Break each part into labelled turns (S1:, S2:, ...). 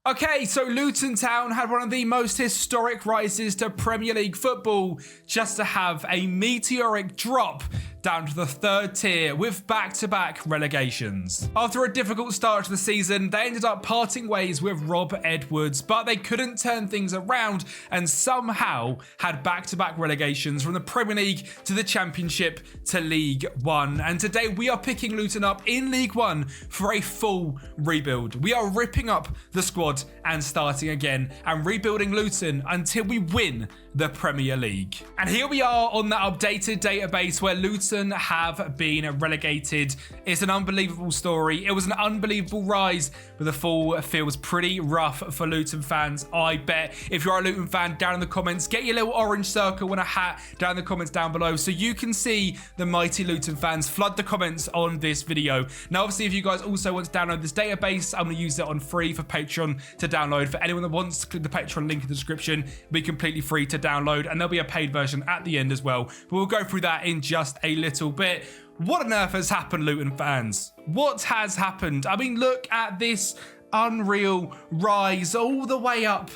S1: Okay, so Luton Town had one of the most historic rises to Premier League football just to have a meteoric drop down to the third tier with back-to-back relegations. After a difficult start to the season, they ended up parting ways with Rob Edwards, but they couldn't turn things around and somehow had back-to-back relegations from the Premier League to the Championship to League One. And today we are picking Luton up in League One for a full rebuild. We are ripping up the squad and starting again and rebuilding Luton until we win the Premier League. And here we are on that updated database where Luton have been relegated. It's an unbelievable story. It was an unbelievable rise, but the fall feels pretty rough for Luton fans, I bet. If you're a Luton fan, down in the comments, get your little orange circle and a hat down in the comments down below so you can see the mighty Luton fans flood the comments on this video. Now, obviously, if you guys also want to download this database, I'm going to use it on free for Patreon to download. For anyone that wants to click the Patreon link in the description, it'll be completely free to download, and there'll be a paid version at the end as well. But we'll go through that in just a little bit. What on earth has happened, Luton fans? What has happened? I mean, look at this unreal rise all the way up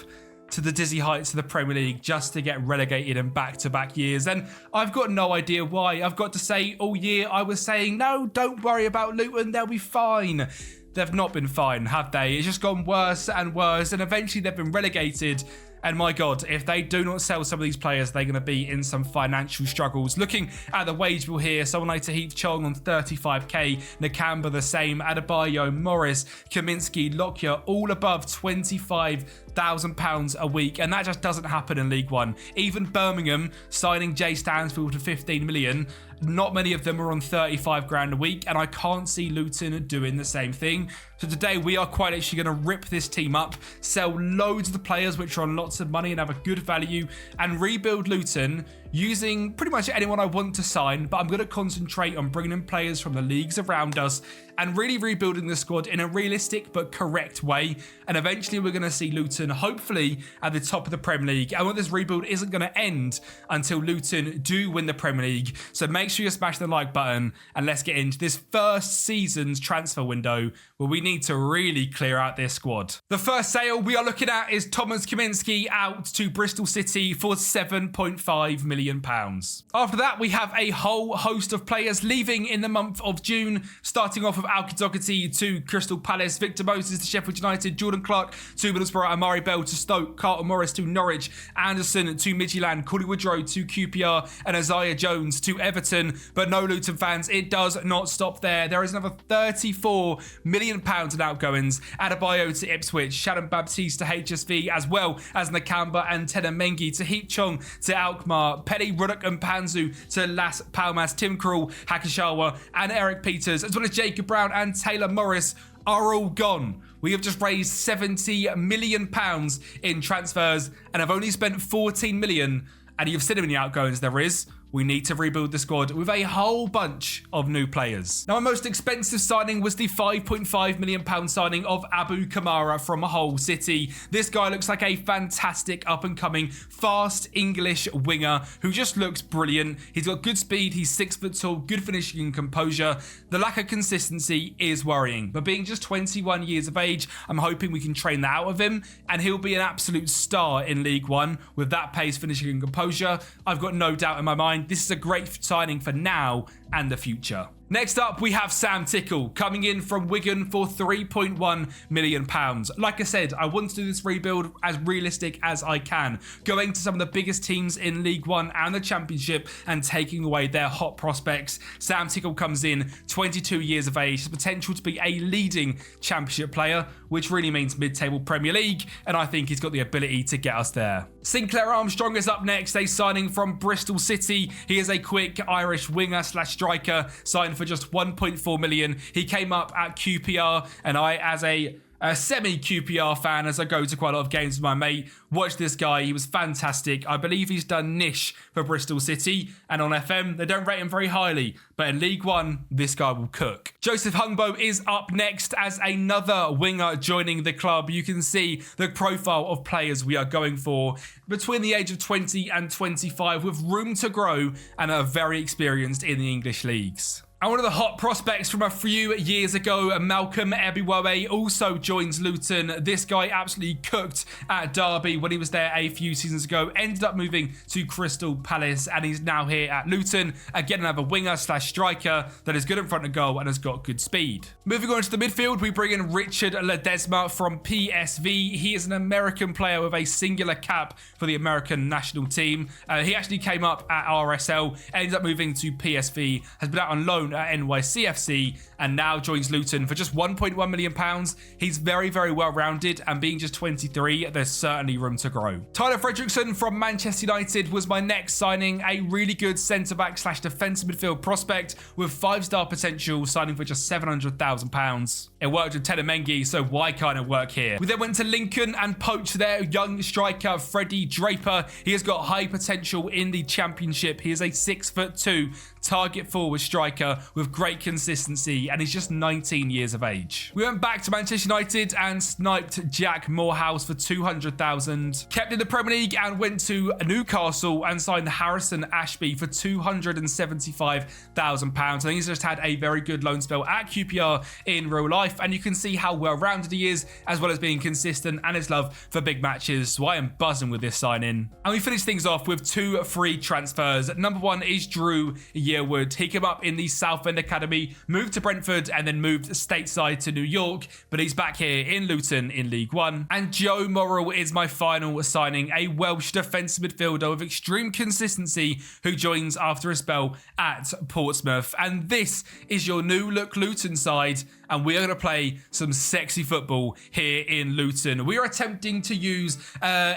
S1: to the dizzy heights of the Premier League just to get relegated in back-to-back years. And I've got no idea why. I've got to say all year I was saying, no, don't worry about Luton, they'll be fine. They've not been fine, have they? It's just gone worse and worse, and eventually they've been relegated. And my God, if they do not sell some of these players, they're going to be in some financial struggles. Looking at the wage bill here, someone like Tahith Chong on 35k, Nakamba the same, Adebayo, Morris, Kaminsky, Lockyer, all above £25,000 a week. And that just doesn't happen in League One. Even Birmingham signing Jay Stansfield for 15 million. Not many of them are on 35 grand a week, and I can't see Luton doing the same thing. So today we are quite actually going to rip this team up, sell loads of the players which are on lots of money and have a good value, and rebuild Luton using pretty much anyone I want to sign, but I'm going to concentrate on bringing in players from the leagues around us and really rebuilding the squad in a realistic but correct way. And eventually we're going to see Luton hopefully at the top of the Premier League. And what this rebuild isn't going to end until Luton do win the Premier League. So make sure you smash the like button and let's get into this first season's transfer window where we need to really clear out this squad. The first sale we are looking at is Thomas Kaminsky out to Bristol City for £7.5 million. After that, we have a whole host of players leaving in the month of June, starting off with Alki Doherty to Crystal Palace, Victor Moses to Sheffield United, Jordan Clark to Middlesbrough, Amari Bell to Stoke, Carlton Morris to Norwich, Anderson to Midtjylland, Corey Woodrow to QPR, and Isaiah Jones to Everton. But no, Luton fans, it does not stop there. There is another £34 million in outgoings. Adebayo to Ipswich, Shannon Baptiste to HSV, as well as Nakamba and Tena Mengi to Heat Chong to Alkmaar, Petty, Ruddock and Panzu to Las Palmas, Tim Krul, Hakashawa and Eric Peters, as well as Jacob Brown and Taylor Morris are all gone. We have just raised £70 million in transfers and have only spent 14 million. And you've seen how many outgoings there is. We need to rebuild the squad with a whole bunch of new players. Now, our most expensive signing was the £5.5 million signing of Abu Kamara from Hull City. This guy looks like a fantastic up-and-coming fast English winger who just looks brilliant. He's got good speed, he's 6 foot tall, good finishing and composure. The lack of consistency is worrying, but being just 21 years of age, I'm hoping we can train that out of him and he'll be an absolute star in League One with that pace, finishing and composure. I've got no doubt in my mind this is a great signing for now and the future. Next up, we have Sam Tickle coming in from Wigan for £3.1 million. Like I said, I want to do this rebuild as realistic as I can, going to some of the biggest teams in League One and the Championship and taking away their hot prospects. Sam Tickle comes in, 22 years of age, has potential to be a leading Championship player, which really means mid-table Premier League, and I think he's got the ability to get us there. Sinclair Armstrong is up next, a signing from Bristol City. He is a quick Irish winger slash striker, signed for just 1.4 million. He came up at QPR, and I, as a semi-QPR fan, as I go to quite a lot of games with my mate, watch this guy. He was fantastic. I believe he's done niche for Bristol City, and on FM, they don't rate him very highly, but in League One, this guy will cook. Joseph Hungbo is up next as another winger joining the club. You can see the profile of players we are going for between the age of 20 and 25 with room to grow and are very experienced in the English leagues. And one of the hot prospects from a few years ago, Malcolm Ebiwoye, also joins Luton. This guy absolutely cooked at Derby when he was there a few seasons ago. Ended up moving to Crystal Palace, and he's now here at Luton. Again, another winger slash striker that is good in front of goal and has got good speed. Moving on to the midfield, we bring in Richard Ledesma from PSV. He is an American player with a singular cap for the American national team. He actually came up at RSL, ended up moving to PSV, has been out on loan at NYCFC, and now joins Luton for just £1.1 million. He's very, very well rounded, and being just 23, there's certainly room to grow. Tyler Fredrickson from Manchester United was my next signing, a really good centre-back slash defensive midfield prospect with 5-star potential, signing for just £700,000. It worked with Mengi, so why can't it work here? We then went to Lincoln and poached their young striker, Freddie Draper. He has got high potential in the Championship. He is a 6'2" target forward striker with great consistency, and he's just 19 years of age. We went back to Manchester United and sniped Jack Morehouse for £200,000. Kept in the Premier League and went to Newcastle and signed Harrison Ashby for £275,000. I think he's just had a very good loan spell at QPR in real life, and you can see how well-rounded he is, as well as being consistent and his love for big matches. So I am buzzing with this sign-in. And we finish things off with 2 free transfers. Number 1 is Drew Yearwood. He came up in the Southend Academy, moved to Brentford, and then moved stateside to New York, but he's back here in Luton in League One. And Joe Morrell is my final signing, a Welsh defensive midfielder with extreme consistency who joins after a spell at Portsmouth. And this is your new look Luton side, and we are going to play some sexy football here in Luton. We are attempting to use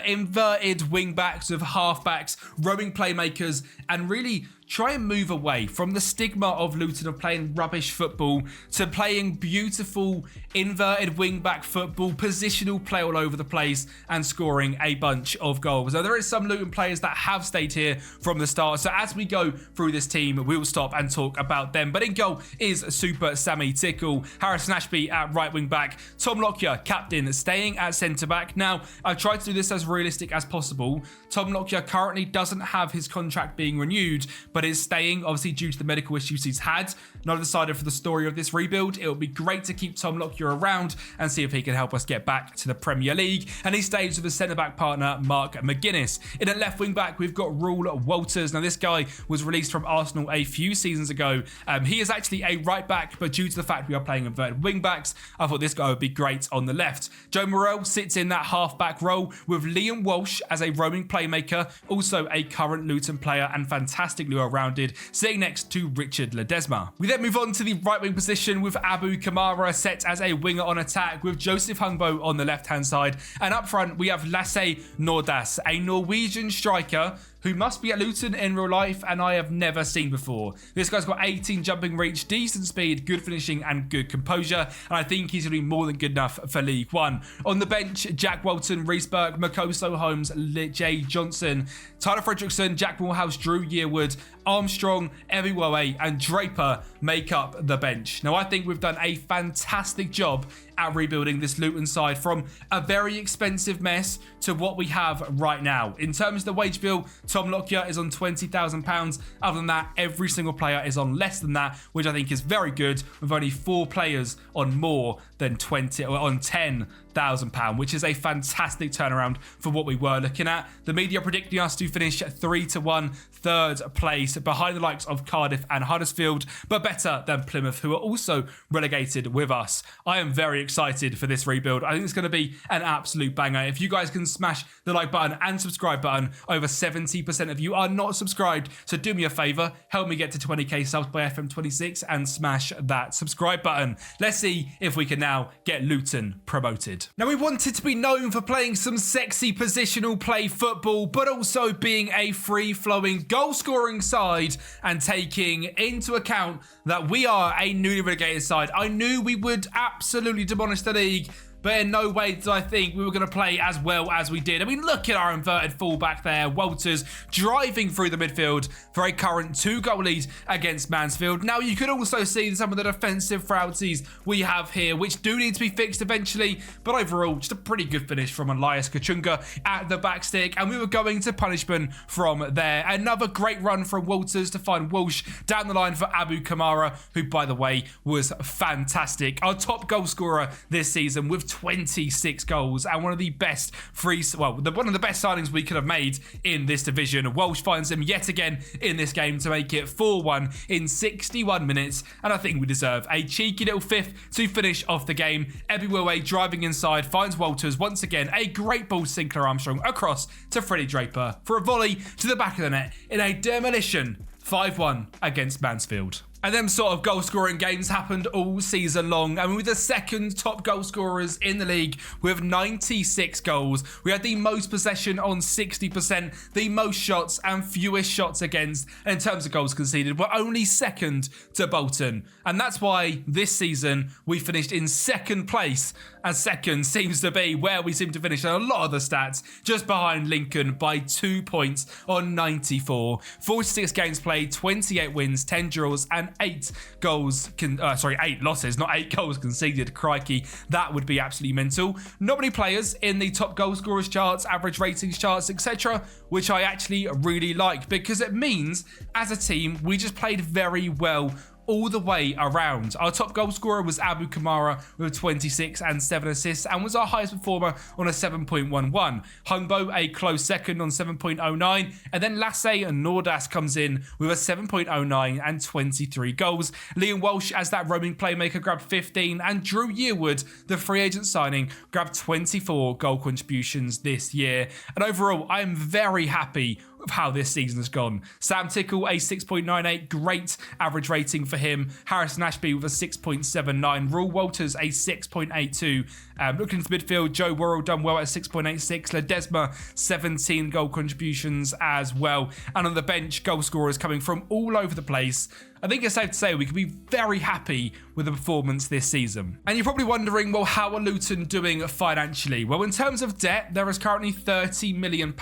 S1: inverted wing backs with half-backs, roaming playmakers, and really try and move away from the stigma of Luton of playing rubbish football to playing beautiful inverted wing-back football, positional play all over the place, and scoring a bunch of goals. Now, there is some Luton players that have stayed here from the start, so as we go through this team, we will stop and talk about them. But in goal is Super Sammy Tickle, Harrison Ashby at right wing-back, Tom Lockyer, captain, staying at centre-back. Now, I've tried to do this as realistic as possible. Tom Lockyer currently doesn't have his contract being renewed, but is staying, obviously, due to the medical issues he's had. Not decided for the story of this rebuild. It would be great to keep Tom Lockyer around and see if he can help us get back to the Premier League. And he stays with his centre-back partner, Mark McGuinness. In a left wing-back, we've got Rule Walters. Now, this guy was released from Arsenal a few seasons ago. He is actually a right-back, but due to the fact we are playing inverted wing-backs, I thought this guy would be great on the left. Joe Morrell sits in that half-back role with Liam Walsh as a roaming playmaker, also a current Luton player and fantastically well-rounded, sitting next to Richard Ledesma. We then move on to the right wing position with Abu Kamara set as a winger on attack with Joseph Hungbo on the left-hand side. And up front, we have Lasse Nordas, a Norwegian striker who must be at Luton in real life and I have never seen before. This guy's got 18 jumping reach, decent speed, good finishing and good composure, and I think he's going to be more than good enough for League One. On the bench, Jack Walton, Reece Burke, Makoso Holmes, Jay Johnson, Tyler Fredrickson, Jack Morehouse, Drew Yearwood, Armstrong, Ebiwoye and Draper make up the bench. Now, I think we've done a fantastic job at rebuilding this Luton side from a very expensive mess to what we have right now. In terms of the wage bill, Tom Lockyer is on £20,000. Other than that, every single player is on less than that, which I think is very good, with only 4 players on more than £10,000, which is a fantastic turnaround for what we were looking at. The media are predicting us to finish 3-1 third place behind the likes of Cardiff and Huddersfield, but better than Plymouth, who are also relegated with us. I am very excited for this rebuild. I think it's going to be an absolute banger. If you guys can smash the like button and subscribe button, over 70% of you are not subscribed, so do me a favor, help me get to 20k subs by FM26 and smash that subscribe button. Let's see if we can now get Luton promoted. Now, we wanted to be known for playing some sexy positional play football, but also being a free-flowing goal-scoring side and taking into account that we are a newly relegated side. I knew we would absolutely demolish the league, but in no way did I think we were going to play as well as we did. I mean, look at our inverted fullback there, Walters, driving through the midfield for a current 2-goal lead against Mansfield. Now, you could also see some of the defensive frailties we have here, which do need to be fixed eventually, but overall, just a pretty good finish from Elias Kachunga at the back stick, and we were going to punishment from there. Another great run from Walters to find Walsh down the line for Abu Kamara, who, by the way, was fantastic. Our top goal scorer this season with 26 goals and one of the best one of the best signings we could have made in this division. Walsh finds him yet again in this game to make it 4-1 in 61 minutes, and I think we deserve a cheeky little fifth to finish off the game. Ebiwewe driving inside finds Walters once again. A great ball to Sinclair Armstrong across to Freddie Draper for a volley to the back of the net in a demolition 5-1 against Mansfield. And them sort of goal scoring games happened all season long. I mean, with the second top goal scorers in the league with 96 goals. We had the most possession on 60%, the most shots and fewest shots against. And in terms of goals conceded, we're only second to Bolton. And that's why this season we finished in second place, as second seems to be where we seem to finish on a lot of the stats, just behind Lincoln by 2 points on 94. 46 games played, 28 wins, 10 draws, and 8 losses, not 8 goals conceded. Crikey, that would be absolutely mental. Not many players in the top goal scorers charts, average ratings charts, etc., which I actually really like, because it means as a team we just played very well all the way around. Our top goal scorer was Abu Kamara with 26 and 7 assists and was our highest performer on a 7.11. Humbo a close second on 7.09, and then Lasse and Nordas comes in with a 7.09 and 23 goals. Liam Walsh as that roaming playmaker grabbed 15, and Drew Yearwood, the free agent signing, grabbed 24 goal contributions this year. And overall, I am very happy of how this season has gone. Sam Tickle, a 6.98, great average rating for him. Harrison Ashby with a 6.79. Rule Walters, a 6.82. Looking into midfield, Joe Worrell done well at 6.86. Ledesma, 17 goal contributions as well. And on the bench, goal scorers coming from all over the place. I think it's safe to say we can be very happy with the performance this season. And you're probably wondering, well, how are Luton doing financially? Well, in terms of debt, there is currently £30 million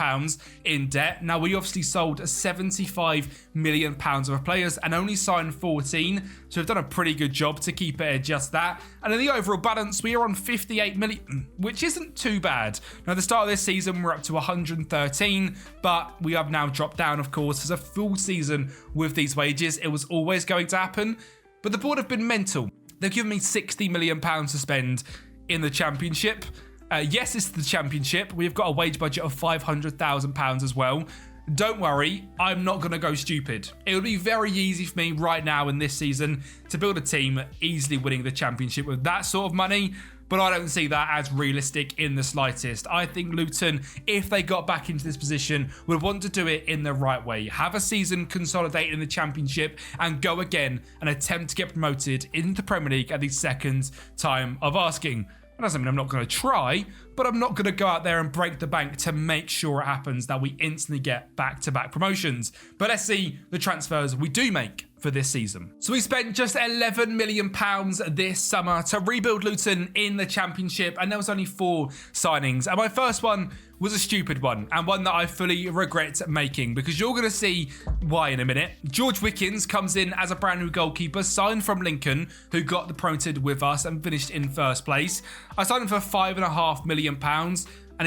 S1: in debt. Now, we obviously sold £75 million worth of players and only signed 14, so we've done a pretty good job to keep it at just that. And in the overall balance, we are on 58 million, which isn't too bad. Now, at the start of this season, we're up to 113, but we have now dropped down, of course, as a full season with these wages. It was always going to happen, but the board have been mental. They've given me £60 million to spend in the championship. Yes, it's the championship. We've got a wage budget of £500,000 as well. Don't worry, I'm not going to go stupid. It would be very easy for me right now in this season to build a team easily winning the championship with that sort of money, but I don't see that as realistic in the slightest. I think Luton, if they got back into this position, would want to do it in the right way. Have a season consolidate in the championship and go again and attempt to get promoted into the Premier League at the second time of asking. That doesn't mean I'm not going to try, but I'm not going to go out there and break the bank to make sure it happens that we instantly get back-to-back promotions. But let's see the transfers we do make for this season. So we spent just £11 million this summer to rebuild Luton in the championship, and there was only 4 signings. And my first one was a stupid one, and one that I fully regret making, because you're going to see why in a minute. George Wickens comes in as a brand new goalkeeper, signed from Lincoln, who got the promoted with us and finished in first place. I signed him for £5.5 million, and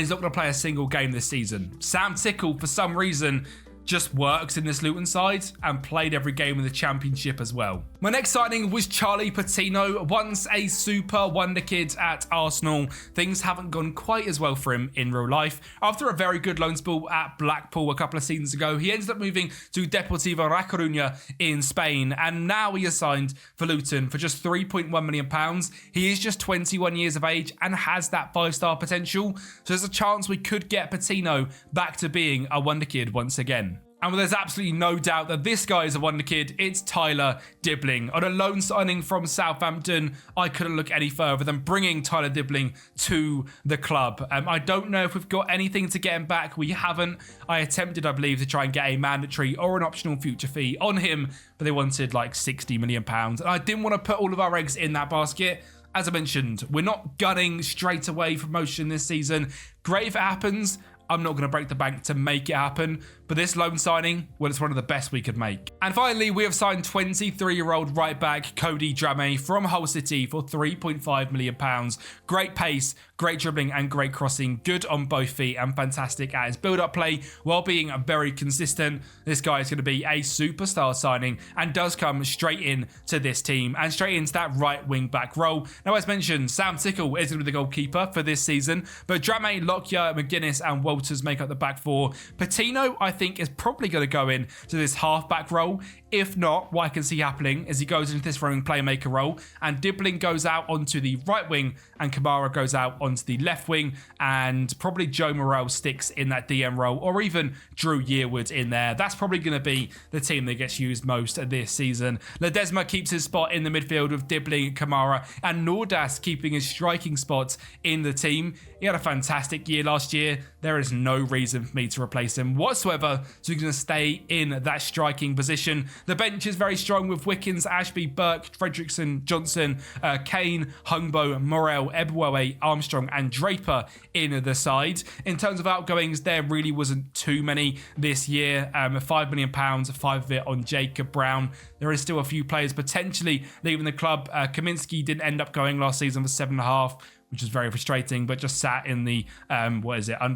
S1: he's not going to play a single game this season. Sam Tickle, for some reason, just works in this Luton side and played every game in the championship as well. My next signing was Charlie Patino, once a super wonder kid at Arsenal. Things haven't gone quite as well for him in real life. After a very good loan spell at Blackpool a couple of seasons ago, he ended up moving to Deportivo La Coruña in Spain, and now he is signed for Luton for just £3.1 million. He is just 21 years of age and has that 5-star potential, so there's a chance we could get Patino back to being a wonder kid once again. And there's absolutely no doubt that this guy is a wonder kid. It's Tyler Dibbling. On a loan signing from Southampton, I couldn't look any further than bringing Tyler Dibbling to the club. I don't know if we've got anything to get him back. We haven't. I attempted, I believe, to try and get a mandatory or an optional future fee on him, but they wanted like £60 million. And I didn't want to put all of our eggs in that basket. as I mentioned, we're not gunning straight away for promotion this season. Great if it happens. I'm not going to break the bank to make it happen, but this loan signing, well, it's one of the best we could make. And finally, we have signed 23-year-old right back Cody Drameh from Hull City for £3.5 million. Great pace, great dribbling and great crossing, good on both feet and fantastic at his build-up play while being very consistent. This guy is going to be a superstar signing and does come straight in to this team and straight into that right wing back role. Now, as mentioned, Sam Tickle is going to be the goalkeeper for this season, but Drameh, Lockyer, McGuinness and Walters make up the back four. Patino, I think, is probably going to go in to this half-back role. If not, what I can see happening is he goes into this roaming playmaker role and Dibbling goes out onto the right wing and Kamara goes out onto the left wing, and probably Joe Morrell sticks in that DM role, or even Drew Yearwood in there. That's probably going to be the team that gets used most this season. Ledesma keeps his spot in the midfield with Dibbling, Kamara, and Nordas keeping his striking spot in the team. He had a fantastic year last year. There is no reason for me to replace him whatsoever, so he's going to stay in that striking position. The bench is very strong with Wickens, Ashby, Burke, Fredrickson, Johnson, Kane, Hungbo, Morel, Ebwewe, Armstrong and Draper in the side. In terms of outgoings, there really wasn't too many this year. £5 million, 5 of it on Jacob Brown. There is still a few players potentially leaving the club. Kaminsky didn't end up going last season for 7.5, which is very frustrating, but just sat in the, under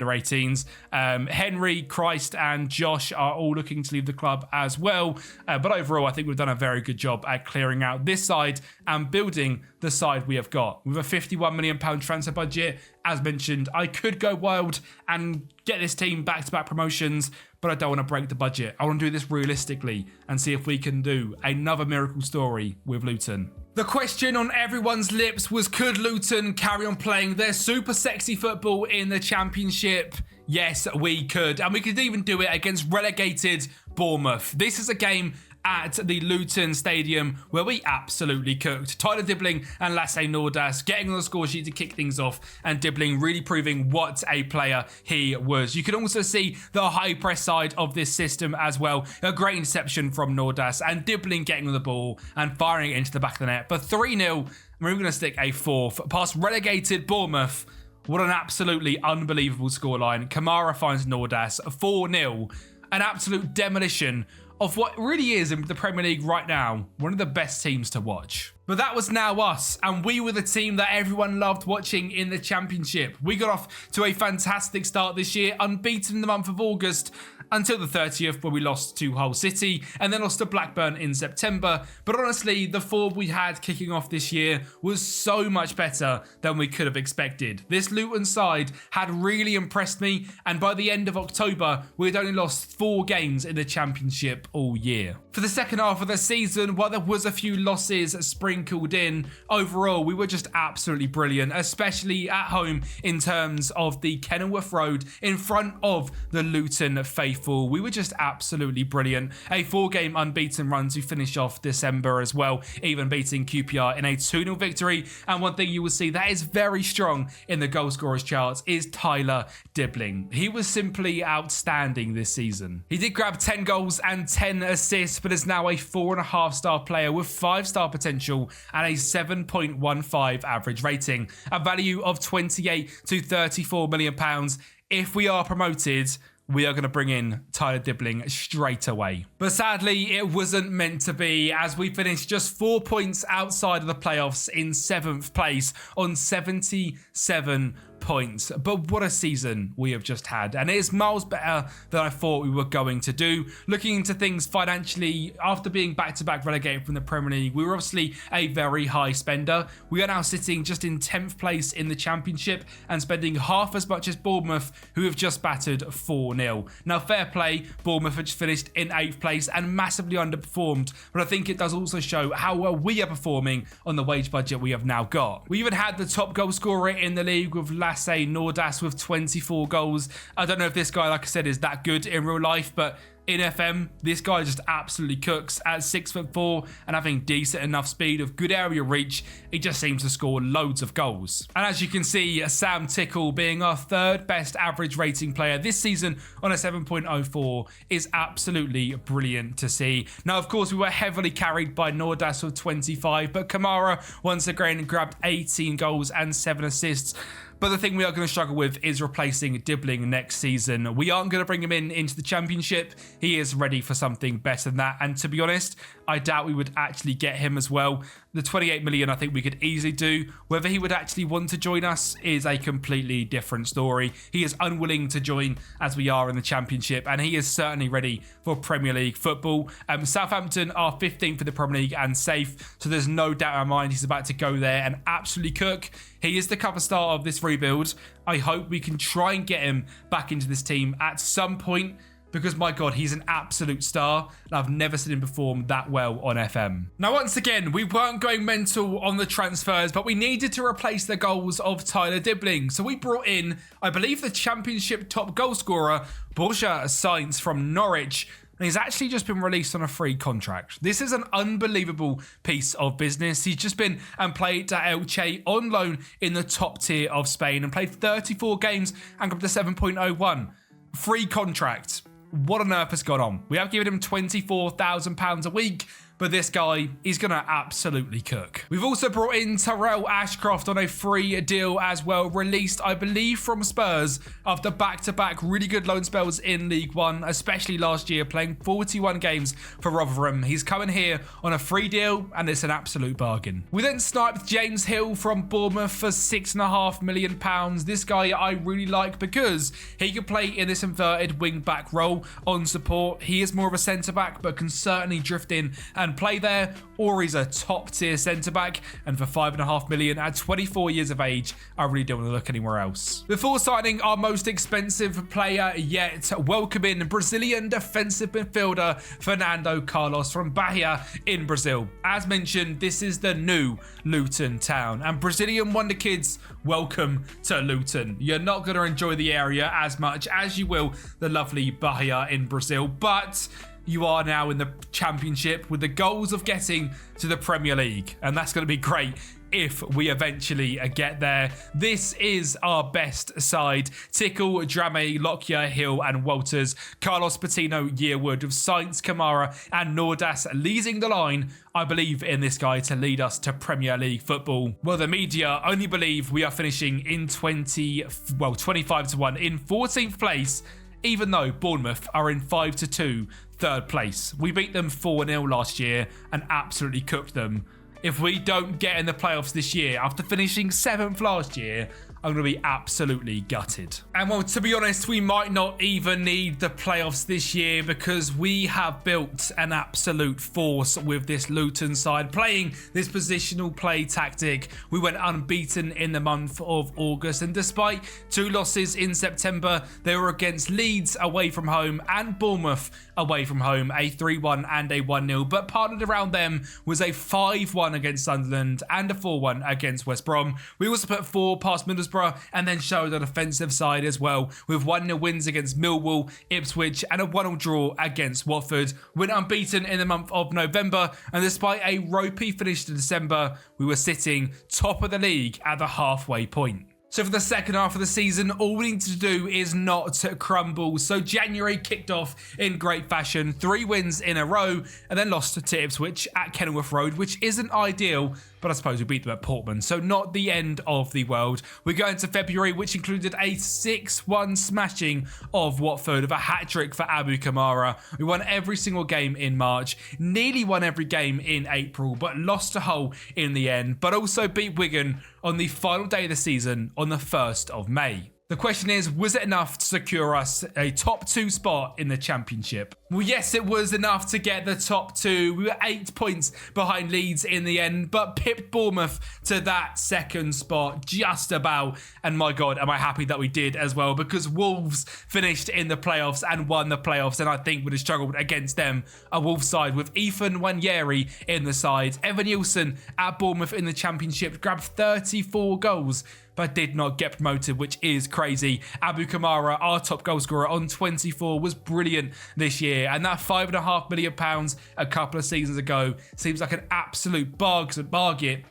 S1: 18s. Henry, Christ, and Josh are all looking to leave the club as well. But overall, I think we've done a very good job at clearing out this side and building the side we have got. With a £51 million transfer budget, as mentioned, I could go wild and get this team back-to-back promotions, but I don't want to break the budget. I want to do this realistically and see if we can do another miracle story with Luton. The question on everyone's lips was, could Luton carry on playing their super sexy football in the Championship? Yes, we could. And we could even do it against relegated Bournemouth. This is a game at the Luton Stadium where we absolutely cooked. Tyler Dibbling and Lasse Nordas getting on the score sheet to kick things off, and Dibbling really proving what a player he was. You can also see the high press side of this system as well. A great interception from Nordas and Dibbling getting on the ball and firing it into the back of the net. But 3-0, we're going to stick a fourth past relegated Bournemouth. What an absolutely unbelievable scoreline. Kamara finds Nordas, 4-0. An absolute demolition of what really is, in the Premier League right now, one of the best teams to watch. But that was now us, and we were the team that everyone loved watching in the Championship. We got off to a fantastic start this year, unbeaten in the month of August, until the 30th, where we lost to Hull City and then lost to Blackburn in September. But honestly, the form we had kicking off this year was so much better than we could have expected. This Luton side had really impressed me, and by the end of October, we had only lost 4 games in the Championship all year. For the second half of the season, while there was a few losses sprinkled in, overall, we were just absolutely brilliant, especially at home in terms of the Kenilworth Road in front of the Luton faithful. We were just absolutely brilliant. A 4-game unbeaten run to finish off December as well, even beating QPR in a 2-0 victory. And one thing you will see that is very strong in the goal scorers charts is Tyler Dibbling. He was simply outstanding this season. He did grab 10 goals and 10 assists, but is now a 4.5-star player with 5-star potential and a 7.15 average rating. A value of 28 to 34 million pounds. If we are promoted, we are going to bring in Tyler Dibbling straight away. But sadly, it wasn't meant to be, as we finished just 4 points outside of the playoffs in 7th place on 77 points. But what a season we have just had, and it is miles better than I thought we were going to do. Looking into things financially, after being back-to-back relegated from the Premier League, we were obviously a very high spender. We are now sitting just in 10th place in the Championship and spending half as much as Bournemouth, who have just battered 4-0. Now, fair play, Bournemouth have just finished in 8th place and massively underperformed, but I think it does also show how well we are performing on the wage budget we have now got. We even had the top goal scorer in the league with Lasse Nordas with 24 goals. I don't know if this guy, like I said, is that good in real life, but in FM, this guy just absolutely cooks. At 6'4" and having decent enough speed of good area reach, he just seems to score loads of goals. And as you can see, Sam Tickle being our third best average rating player this season on a 7.04 is absolutely brilliant to see. Now, of course, we were heavily carried by Nordas with 25, but Kamara once again grabbed 18 goals and 7 assists. But the thing we are going to struggle with is replacing Dibbling next season. We aren't going to bring him into the Championship. He is ready for something better than that. And to be honest, I doubt we would actually get him as well. The 28 million I think we could easily do. Whether he would actually want to join us is a completely different story. He is unwilling to join as we are in the Championship, and he is certainly ready for Premier League football. Southampton are 15th for the Premier League and safe, so there's no doubt in my mind he's about to go there and absolutely cook. He is the cover star of this rebuild. I hope we can try and get him back into this team at some point, because my God, he's an absolute star, and I've never seen him perform that well on FM. Now, once again, we weren't going mental on the transfers, but we needed to replace the goals of Tyler Dibbling. So we brought in, I believe, the Championship top goal scorer, Borja Sainz from Norwich. And he's actually just been released on a free contract. This is an unbelievable piece of business. He's just been and played at Elche on loan in the top tier of Spain and played 34 games and got to 7.01. Free contract. What on earth has gone on? We have given him £24,000 a week, but this guy, he's going to absolutely cook. We've also brought in Terrell Ashcroft on a free deal as well, released, I believe, from Spurs after back-to-back really good loan spells in League One, especially last year, playing 41 games for Rotherham. He's coming here on a free deal, and it's an absolute bargain. We then sniped James Hill from Bournemouth for £6.5 million. This guy I really like because he can play in this inverted wing-back role on support. He is more of a centre-back, but can certainly drift in and play there, or he's a top tier centre back, and for £5.5 million at 24 years of age, I really don't want to look anywhere else. Before signing our most expensive player yet, welcoming Brazilian defensive midfielder Fernando Carlos from Bahia in Brazil. As mentioned, this is the new Luton Town, and Brazilian Wonder Kids, welcome to Luton. You're not going to enjoy the area as much as you will the lovely Bahia in Brazil, but you are now in the Championship with the goals of getting to the Premier League, and that's going to be great if we eventually get there. This is our best side. Tickle, Drame, Lockyer, Hill and Walters, Carlos Patino, Yearwood, of Sainz, Kamara and Nordas leading the line. I believe in this guy to lead us to Premier League football. Well, the media only believe we are finishing in 25 to 1 in 14th place, even though Bournemouth are in 5-2 third place. We beat them 4-0 last year and absolutely cooked them. If we don't get in the playoffs this year, after finishing 7th last year, I'm going to be absolutely gutted. And well, to be honest, we might not even need the playoffs this year because we have built an absolute force with this Luton side. Playing this positional play tactic, we went unbeaten in the month of August. And despite 2 losses in September, they were against Leeds away from home and Bournemouth away from home, a 3-1 and a 1-0. But partnered around them was a 5-1 against Sunderland and a 4-1 against West Brom. We also put 4 past Middlesbrough and then showed an offensive side as well, with 1-0 wins against Millwall, Ipswich and a 1-1 draw against Watford. Went unbeaten in the month of November, and despite a ropey finish to December, we were sitting top of the league at the halfway point. So for the second half of the season, all we need to do is not crumble. So January kicked off in great fashion, 3 wins in a row, and then lost to Ipswich at Kenilworth Road, which isn't ideal, but I suppose we beat them at Portman, so not the end of the world. We go into February, which included a 6-1 smashing of Watford with a hat-trick for Abu Kamara. We won every single game in March, nearly won every game in April, but lost to Hull in the end, but also beat Wigan on the final day of the season on the 1st of May. The question is, was it enough to secure us a top 2 spot in the Championship? Well, yes, it was enough to get the top 2. We were 8 points behind Leeds in the end, but pipped Bournemouth to that 2nd spot just about. And my God, am I happy that we did as well, because Wolves finished in the playoffs and won the playoffs, and I think would have struggled against them. A Wolves side with Ethan Nwaneri in the side. Evan Nielsen at Bournemouth in the Championship grabbed 34 goals. but did not get promoted, which is crazy. Abu Kamara, our top goal scorer on 24, was brilliant this year, and that £5.5 million a couple of seasons ago seems like an absolute bargain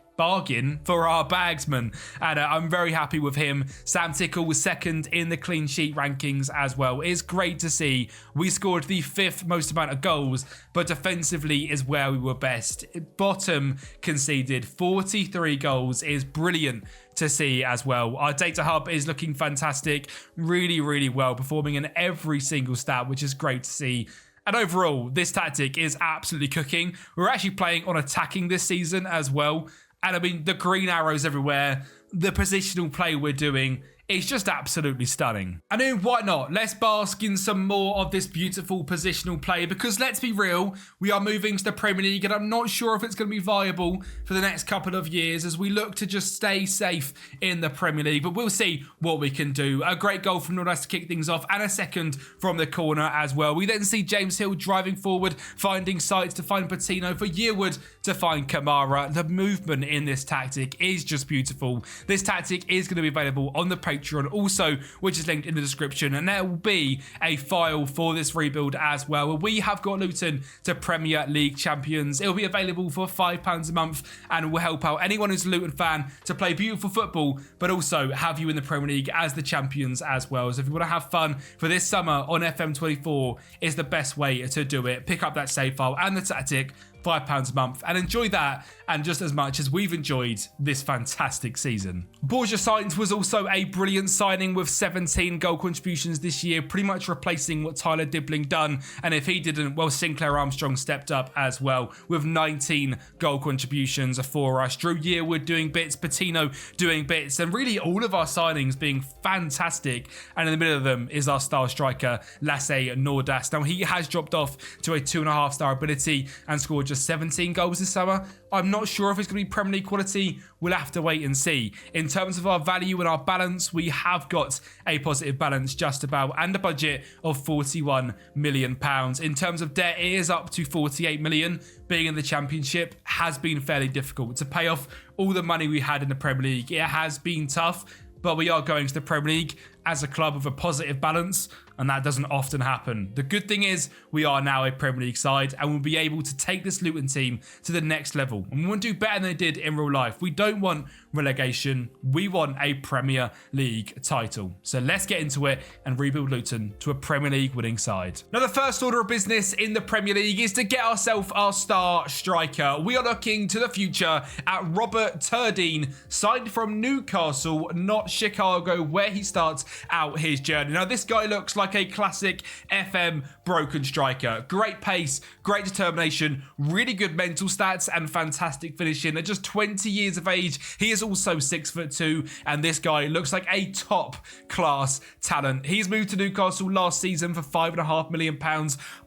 S1: for our bagsman, and I'm very happy with him. Sam Tickle was second in the clean sheet rankings as well. It's great to see. We scored the 5th most amount of goals, but defensively is where we were best. Bottom conceded 43 goals is brilliant to see as well. Our data hub is looking fantastic, really well, performing in every single stat, which is great to see. And overall, this tactic is absolutely cooking. We're actually playing on attacking this season as well. And I mean, the green arrows everywhere, the positional play we're doing, it's just absolutely stunning. I mean, why not? Let's bask in some more of this beautiful positional play, because let's be real, we are moving to the Premier League and I'm not sure if it's going to be viable for the next couple of years as we look to just stay safe in the Premier League, but we'll see what we can do. A great goal from Nordas to kick things off and a second from the corner as well. We then see James Hill driving forward, finding sights to find Patino, for Yearwood to find Kamara. The movement in this tactic is just beautiful. This tactic is going to be available on the Patreon also, which is linked in the description, and there will be a file for this rebuild as well. We have got Luton to Premier League champions. It will be available for £5 a month and will help out anyone who's a Luton fan to play beautiful football, but also have you in the Premier League as the champions as well. So if you want to have fun for this summer on FM24, is the best way to do it. Pick up that save file and the tactic, £5 a month, and enjoy that and just as much as we've enjoyed this fantastic season. Borja Sainz was also a brilliant signing with 17 goal contributions this year, pretty much replacing what Tyler Dibling done, and if he didn't, well, Sinclair Armstrong stepped up as well with 19 goal contributions for us. Drew Yearwood doing bits, Patino doing bits, and really all of our signings being fantastic, and in the middle of them is our star striker Lasse Nordas. Now he has dropped off to a 2.5 star ability and scored just 17 goals this summer. I'm not sure if it's going to be Premier League quality. We'll have to wait and see. In terms of our value and our balance, we have got a positive balance just about and a budget of £41 million. In terms of debt, it is up to 48 million. Being in the Championship has been fairly difficult to pay off all the money we had in the Premier League. It has been tough, but we are going to the Premier League as a club with a positive balance, and that doesn't often happen. The good thing is we are now a Premier League side and we'll be able to take this Luton team to the next level. And we want to do better than they did in real life. We don't want relegation. We want a Premier League title. So let's get into it and rebuild Luton to a Premier League winning side. Now, the first order of business in the Premier League is to get ourselves our star striker. We are looking to the future at Robert Turdine, signed from Newcastle, not Chicago, where he starts out his journey. Now, this guy looks like a classic FM broken striker. Great pace, great determination, really good mental stats, and fantastic finishing. At just 20 years of age, he is also 6'2", and this guy looks like a top class talent. He's moved to Newcastle last season for £5.5 million.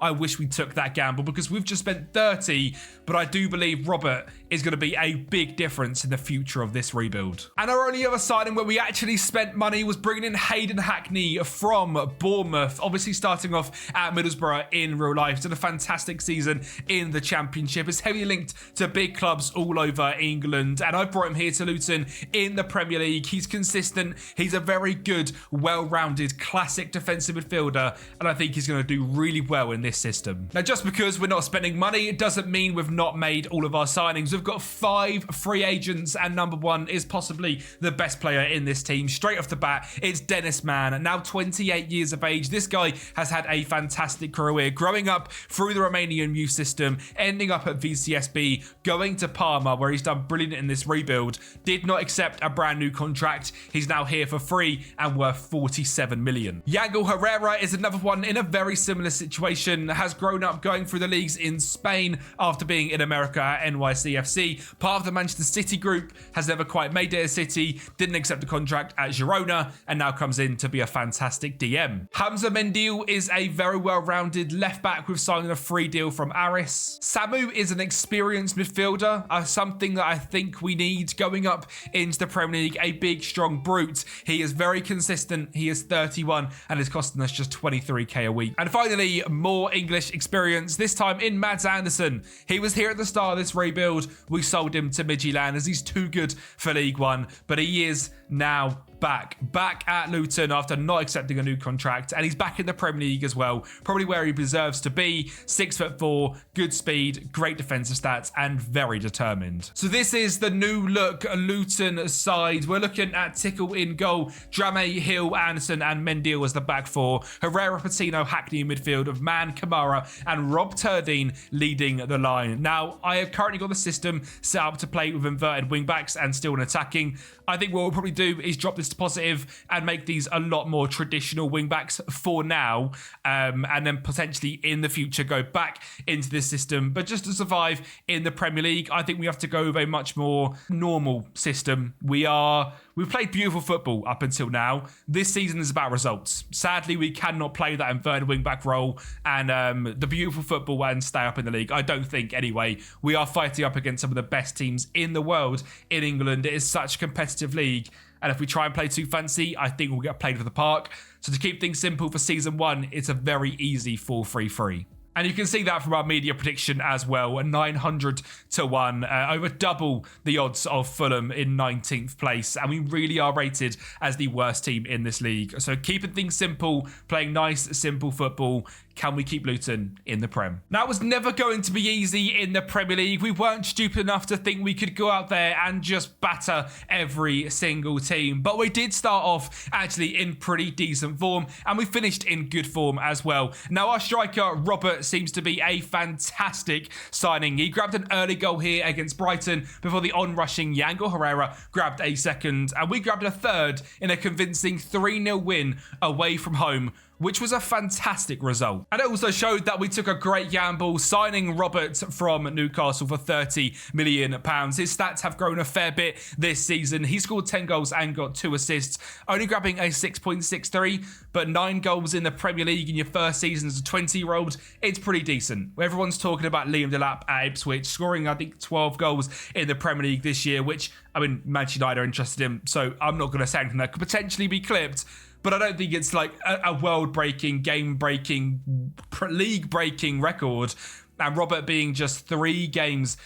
S1: I wish we took that gamble because we've just spent 30, but I do believe Robert is going to be a big difference in the future of this rebuild. And our only other signing where we actually spent money was bringing in Hayden Hackney from Bournemouth, obviously starting off at Middlesbrough in real life. Did a fantastic season in the Championship. Is heavily linked to big clubs all over England, and I brought him here to Luton in the Premier League. He's consistent. He's a very good, well-rounded, classic defensive midfielder, and I think he's going to do really well in this system. Now, just because we're not spending money, it doesn't mean we've not made all of our signings. We've got 5 free agents, and number 1 is possibly the best player in this team. Straight off the bat, it's Dennis Mann, now 28 years of age. This guy has had a fantastic career, growing up through the Romanian youth system, ending up at VCSB, going to Parma, where he's done brilliant in this rebuild. Did not accept a brand new contract. He's now here for free and worth 47 million. Yangel Herrera is another one in a very similar situation. Has grown up going through the leagues in Spain after being in America at NYCFC. Part of the Manchester City group, has never quite made it a City, didn't accept a contract at Girona, and now comes comes in to be a fantastic DM. Hamza Mendyl is a very well-rounded left back with signing a free deal from Aris. Samu is an experienced midfielder, something that I think we need going up into the Premier League, a big, strong brute. He is very consistent. He is 31 and is costing us just 23k a week. And finally, more English experience, this time in Mads Andersen. He was here at the start of this rebuild. We sold him to Midtjylland as he's too good for League One, but he is now back at Luton after not accepting a new contract, and he's back in the Premier League as well, probably where he deserves to be. 6'4", good speed, great defensive stats, and very determined. So this is the new look Luton side. We're looking at Tickle in goal, Drame, Hill, Anderson, and Mendyl as the back four. Herrera, Patino, Hackney in midfield of Man, Kamara, and Rob Turdine leading the line. Now, I have currently got the system set up to play with inverted wing backs and still in attacking. I think what we'll probably do is drop this to positive and make these a lot more traditional wing backs for now, and then potentially in the future go back into this system. But just to survive in the Premier League, I think we have to go with a much more normal system. We've played beautiful football up until now. This season is about results. Sadly, we cannot play that inverted wing-back role and the beautiful football and stay up in the league. I don't think, anyway. We are fighting up against some of the best teams in the world in England. It is such a competitive league. And if we try and play too fancy, I think we'll get played for the park. So to keep things simple for season 1, it's a very easy 4-3-3. And you can see that from our media prediction as well, a 900 to 1, over double the odds of Fulham in 19th place. And we really are rated as the worst team in this league. So keeping things simple, playing nice, simple football. Can we keep Luton in the Prem? Now, it was never going to be easy in the Premier League. We weren't stupid enough to think we could go out there and just batter every single team. But we did start off actually in pretty decent form, and we finished in good form as well. Now, our striker, Robert, seems to be a fantastic signing. He grabbed an early goal here against Brighton before the on-rushing Yangel Herrera grabbed a second, and we grabbed a third in a convincing 3-0 win away from home, which was a fantastic result. And it also showed that we took a great gamble signing Robert from Newcastle for £30 million. His stats have grown a fair bit this season. He scored 10 goals and got 2 assists, only grabbing a 6.63, but 9 goals in the Premier League in your first season as a 20-year-old. It's pretty decent. Everyone's talking about Liam Delap at Ipswich, scoring, I think, 12 goals in the Premier League this year, which, I mean, Manchester United are interested in, so I'm not going to say anything that could potentially be clipped. But I don't think it's like a world-breaking, game-breaking, league-breaking record. And Robert being just 3 goals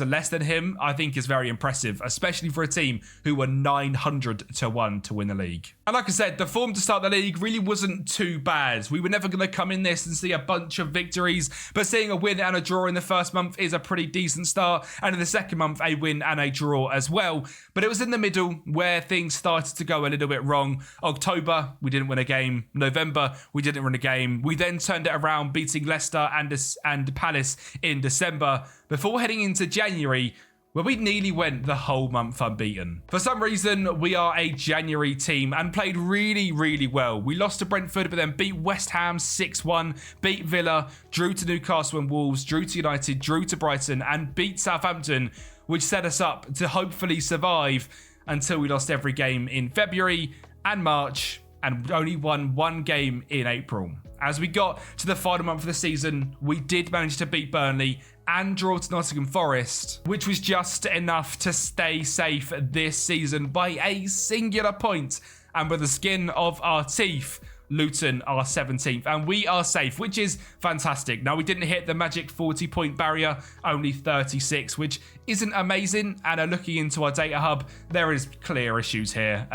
S1: less than him, I think is very impressive, especially for a team who were 900 to 1 to win the league. And like I said, the form to start the league really wasn't too bad. We were never going to come in this and see a bunch of victories, but seeing a win and a draw in the first month is a pretty decent start, and in the second month, a win and a draw as well. But it was in the middle where things started to go a little bit wrong. October, we didn't win a game. November, we didn't win a game. We then turned it around, beating Leicester and Palace in December, before heading into January, where we nearly went the whole month unbeaten. For some reason, we are a January team and played really, really well. We lost to Brentford, but then beat West Ham 6-1, beat Villa, drew to Newcastle and Wolves, drew to United, drew to Brighton, and beat Southampton, which set us up to hopefully survive until we lost every game in February and March, and only won 1 game in April. As we got to the final month of the season, we did manage to beat Burnley and draw to Nottingham Forest, which was just enough to stay safe this season by a singular point. And with the skin of our teeth, Luton are 17th and we are safe, which is fantastic. Now, we didn't hit the magic 40-point barrier, only 36, which isn't amazing. And looking into our data hub, there is clear issues here.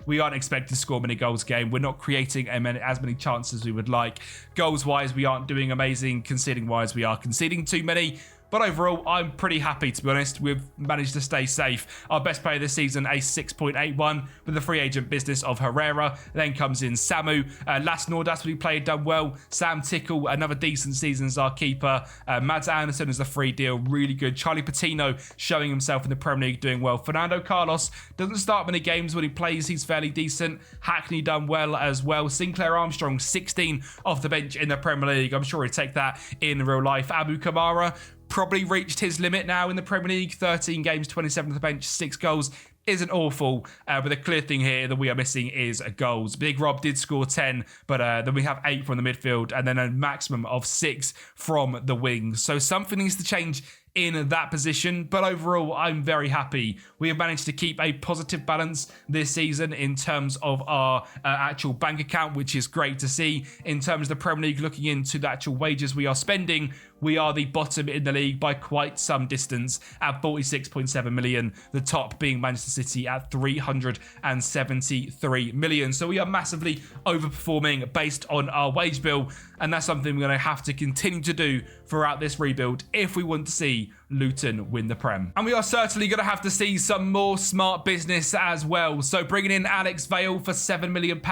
S1: We aren't expected to score many goals a game. We're not creating as many chances as we would like. Goals-wise, we aren't doing amazing. Conceding-wise, we are conceding too many. But overall, I'm pretty happy, to be honest. We've managed to stay safe. Our best player this season, a 6.81 with the free agent business of Herrera. Then comes in Samu. Last Nordas, we played, done well. Sam Tickle, another decent season as our keeper. Mads Andersen is a free deal, really good. Charlie Patino showing himself in the Premier League, doing well. Fernando Carlos doesn't start many games. When he plays, he's fairly decent. Hackney done well as well. Sinclair Armstrong, 16 off the bench in the Premier League. I'm sure he'd take that in real life. Abu Kamara probably reached his limit now in the Premier League. 13 games, 27 off the bench, 6 goals. isn't awful, but the clear thing here that we are missing is goals. Big Rob did score 10, but then we have 8 from the midfield and then a maximum of 6 from the wings. So something needs to change in that position, but overall I'm very happy we have managed to keep a positive balance this season in terms of our actual bank account, which is great to see. In terms of the Premier League, looking into the actual wages we are spending, we are the bottom in the league by quite some distance at 46.7 million, the top being Manchester City at 373 million. So we are massively overperforming based on our wage bill, and that's something we're going to have to continue to do throughout this rebuild if we want to see Luton win the Prem. And we are certainly going to have to see some more smart business as well. So bringing in Alex Vale for £7 million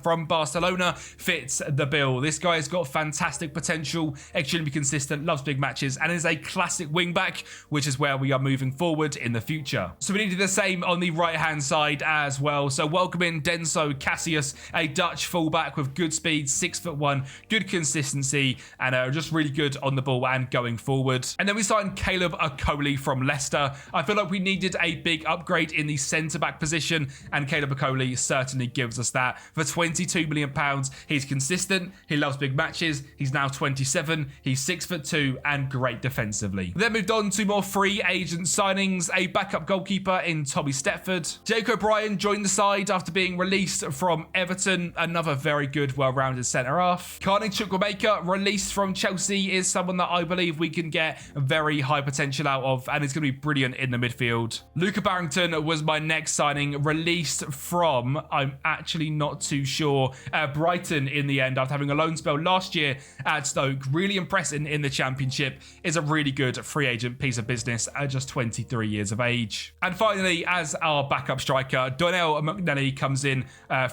S1: from Barcelona fits the bill. This guy has got fantastic potential, extremely consistent, loves big matches, and is a classic wing back, which is where we are moving forward in the future. So we needed the same on the right hand side as well. So welcome in Denso Cassius, a Dutch fullback with good speed, 6'1", good consistency, and just really good on the ball and going forward. And then we signed Caleb Okoli from Leicester. I feel like we needed a big upgrade in the centre-back position, and Caleb Okoli certainly gives us that. For £22 million, he's consistent, he loves big matches, he's now 27, he's 6'2", and great defensively. Then moved on to more free agent signings, a backup goalkeeper in Tommy Stetford. Jake O'Brien joined the side after being released from Everton, another very good, well-rounded centre-half. Carney Chukwuemeka, released from Chelsea, is someone that I believe we can get very high potential out of, and it's going to be brilliant in the midfield. Luca Barrington was my next signing, released from, I'm actually not too sure, Brighton in the end after having a loan spell last year at Stoke. Really impressing in the Championship, is a really good free agent piece of business at just 23 years of age. And finally, as our backup striker, Donnell McNally comes in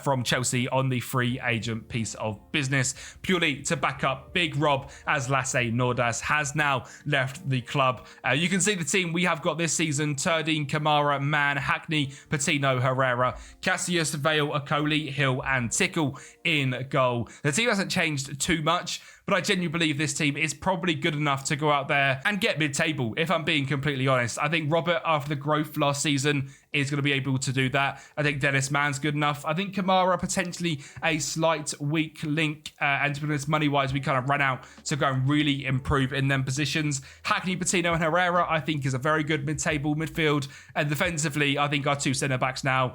S1: from Chelsea on the free agent piece of business, purely to back up Big Rob, as Lasse Nordas has now left the club. You can see the team we have got this season: Turdine, Kamara, Mann, Hackney, Patino, Herrera, Cassius, Vale, Okoli, Hill and Tickle in goal. The team hasn't changed too much, but I genuinely believe this team is probably good enough to go out there and get mid-table, if I'm being completely honest. I think Robert, after the growth last season, is going to be able to do that. I think Dennis Mann's good enough. I think Kamara, potentially a slight weak link, and to be honest, money-wise, we kind of ran out to go and really improve in them positions. Hackney, Patino and Herrera, I think, is a very good mid-table midfield. And defensively, I think our two centre-backs now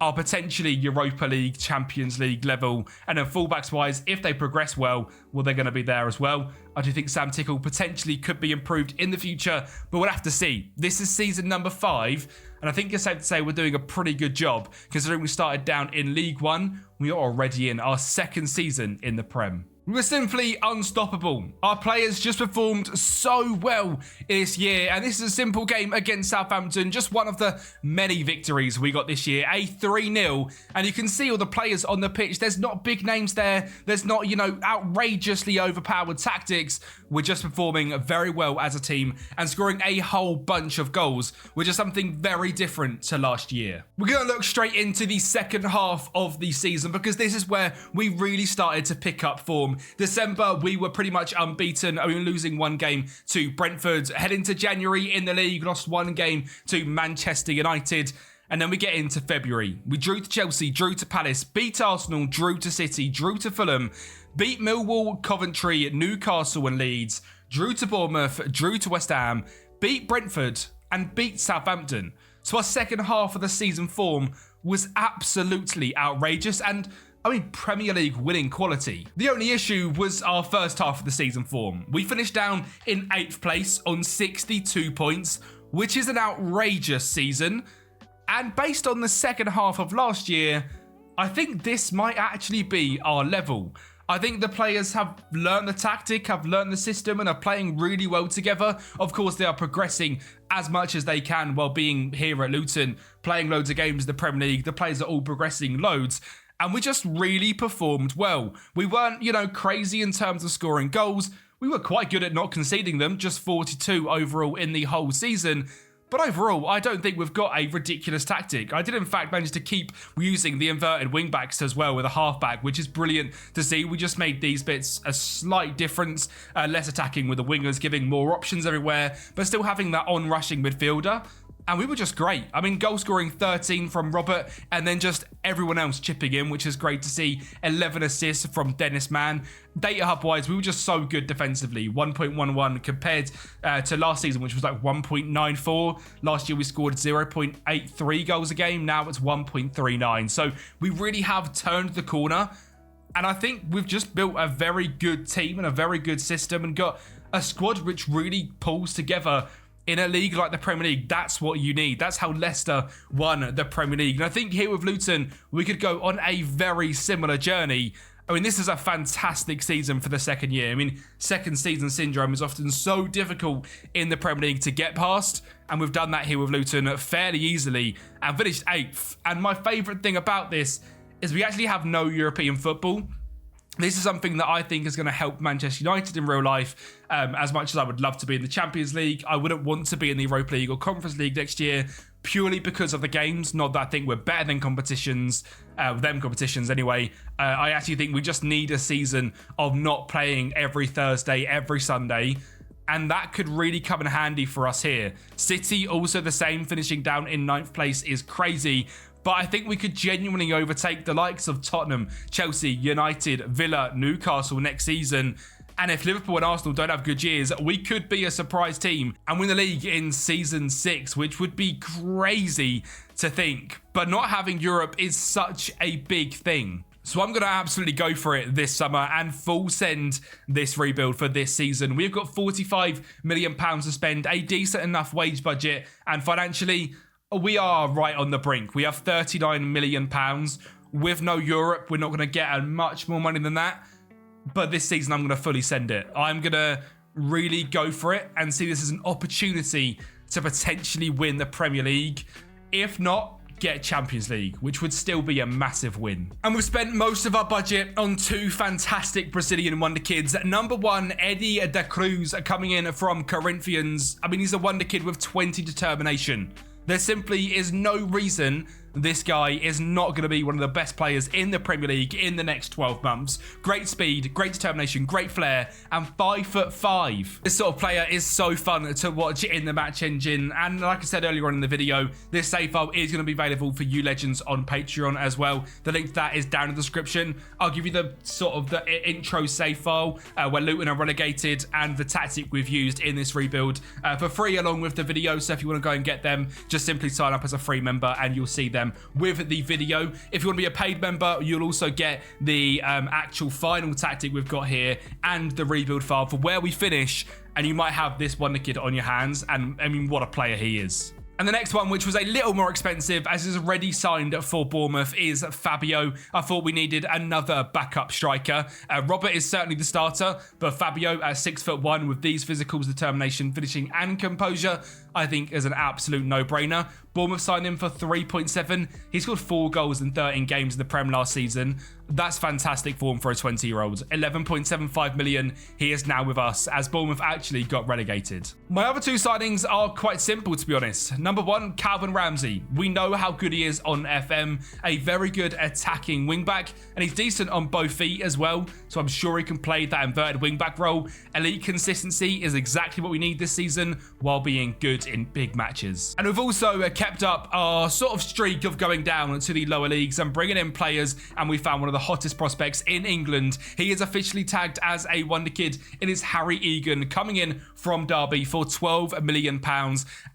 S1: are potentially Europa League, Champions League level. And then fullbacks wise, if they progress well, they're going to be there as well. I do think Sam Tickle potentially could be improved in the future, but we'll have to see. This is season number 5, and I think it's safe to say we're doing a pretty good job, considering we started down in League One. We are already in our second season in the Prem. We were simply unstoppable. Our players just performed so well this year, and this is a simple game against Southampton, just one of the many victories we got this year, a 3-0, and you can see all the players on the pitch. There's not big names there. There's not, outrageously overpowered tactics. We're just performing very well as a team and scoring a whole bunch of goals, which is something very different to last year. We're going to look straight into the second half of the season, because this is where we really started to pick up form. December, we were pretty much unbeaten, only losing 1 game to Brentford. Heading to January in the league, lost 1 game to Manchester United. And then we get into February. We drew to Chelsea, drew to Palace, beat Arsenal, drew to City, drew to Fulham, beat Millwall, Coventry, Newcastle and Leeds, drew to Bournemouth, drew to West Ham, beat Brentford and beat Southampton. So our second half of the season form was absolutely outrageous and Premier League winning quality. The only issue was our first half of the season form. We finished down in 8th place on 62 points, which is an outrageous season. And based on the second half of last year, I think this might actually be our level. I think the players have learned the tactic, have learned the system, and are playing really well together. Of course, they are progressing as much as they can while being here at Luton, playing loads of games in the Premier League. The players are all progressing loads. And we just really performed well. We weren't, crazy in terms of scoring goals. We were quite good at not conceding them, just 42 overall in the whole season. But overall, I don't think we've got a ridiculous tactic. I did, in fact, manage to keep using the inverted wing-backs as well with a half-back, which is brilliant to see. We just made these bits a slight difference, less attacking with the wingers, giving more options everywhere, but still having that on-rushing midfielder. And we were just great. I mean, goal scoring 13 from Robert, and then just everyone else chipping in, which is great to see. 11 assists from Dennis Mann. Data hub wise, we were just so good defensively. 1.11 compared to last season, which was like 1.94. Last year we scored 0.83 goals a game. Now it's 1.39. So we really have turned the corner. And I think we've just built a very good team and a very good system and got a squad which really pulls together. In a league like the Premier League, that's what you need. That's how Leicester won the Premier League. And I think here with Luton, we could go on a very similar journey. I mean, this is a fantastic season for the second year. I mean, second season syndrome is often so difficult in the Premier League to get past. And we've done that here with Luton fairly easily and finished 8th. And my favourite thing about this is we actually have no European football. This is something that I think is going to help Manchester United in real life. As much as I would love to be in the Champions League, I wouldn't want to be in the Europa League or Conference League next year purely because of the games. Not that I think we're better than competitions, anyway. I actually think we just need a season of not playing every Thursday, every Sunday. And that could really come in handy for us here. City also the same, finishing down in 9th place is crazy. But I think we could genuinely overtake the likes of Tottenham, Chelsea, United, Villa, Newcastle next season. And if Liverpool and Arsenal don't have good years, we could be a surprise team and win the league in season 6, which would be crazy to think. But not having Europe is such a big thing. So I'm going to absolutely go for it this summer and full send this rebuild for this season. We've got £45 million to spend, a decent enough wage budget, and financially, we are right on the brink. We have £39 million. With no Europe, we're not going to get much more money than that. But this season, I'm going to fully send it. I'm going to really go for it and see this as an opportunity to potentially win the Premier League. If not, get Champions League, which would still be a massive win. And we've spent most of our budget on 2 fantastic Brazilian wonder kids. Number 1, Eddie da Cruz, coming in from Corinthians. I mean, he's a wonder kid with 20 determination. There simply is no reason this guy is not going to be one of the best players in the Premier League in the next 12 months. Great speed, great determination, great flair, and 5'5". This sort of player is so fun to watch in the match engine. And like I said earlier on in the video, this save file is going to be available for you legends on Patreon as well. The link to that is down in the description. I'll give you the sort of the intro save file where Luton are relegated and the tactic we've used in this rebuild for free along with the video. So if you want to go and get them, just simply sign up as a free member and you'll see them with the video. If you want to be a paid member, you'll also get the actual final tactic we've got here and the rebuild file for where we finish, and you might have this wonder kid on your hands. And I mean, what a player he is. And the next one, which was a little more expensive as is already signed for Bournemouth, is Fabio. I thought we needed another backup striker. Robert is certainly the starter, but Fabio at 6'1" with these physicals, determination, finishing and composure, I think is an absolute no-brainer. Bournemouth signed him for 3.7. He scored 4 goals in 13 games in the Prem last season. That's fantastic form for a 20-year-old. 11.75 million. He is now with us as Bournemouth actually got relegated. My other 2 signings are quite simple, to be honest. Number 1, Calvin Ramsey. We know how good he is on FM. A very good attacking wingback, and he's decent on both feet as well. So I'm sure he can play that inverted wingback role. Elite consistency is exactly what we need this season while being good in big matches. And we've also kept up our sort of streak of going down to the lower leagues and bringing in players, and we found one of the hottest prospects in England. He is officially tagged as a wonder kid. It is Harry Egan, coming in from Derby for £12 million,